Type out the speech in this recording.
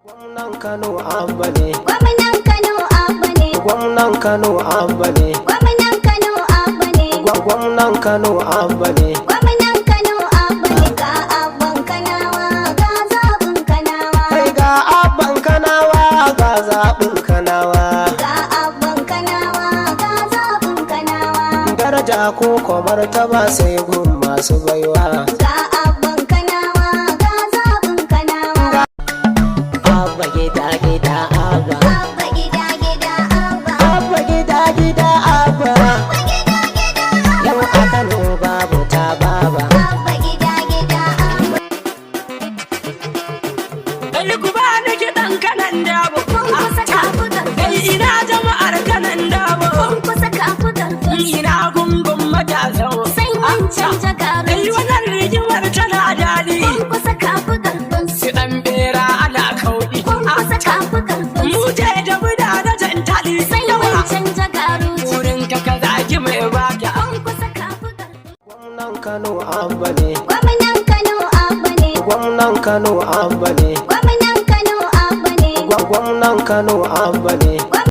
Gwamnan Kano Abba ne. Gwamnan Kano Abba ne. Gwamnan Kano Abba ne. Gwamnan Kano Abba ne. Gwamnan Kano Abba ne. Gwamnan Kano Abba ne. Ga abban Kanawa ga zaɓin Kanawa. Kai ga abban Kanawa ga zaɓin Kanawa. Ga abban Kanawa ga zaɓin Kanawa. Daraja ko kwamar ta ba sai gun masu baiwa. Ga abban Kanawa ga zaɓin Kanawa. Abba gida gida Abba. Abba gida gida Abba. Abba gida gida Abba. Abba gida gida Abba. Yau a Kano babu ta baba. Abba gida gida Abba. Kai ku ba ni kiɗan kanan dabo. Kun kusa kafu Kai garfin. ina jama'ar kanan dabo. Kun kusa kafu garfin. Ina gungun matasan. Sai mun canja garin. Kai wannan rigimar tana daɗi. Kun kusa kafu garfin. Su ɗan bera ana kauɗi. Kun kusa kafu garfin. Mu je da buda da jantali. Sai mun canja garuji. Wurin ka ka zaki mai baka. Kun kusa kafu garfin. Gwamnan Kano Abba ne. Gwamnan Kano Abba ne. Gwamnan Kano Abba ne. Gwamnan Kano Abba ne. Gwamnan Kano Abba ne.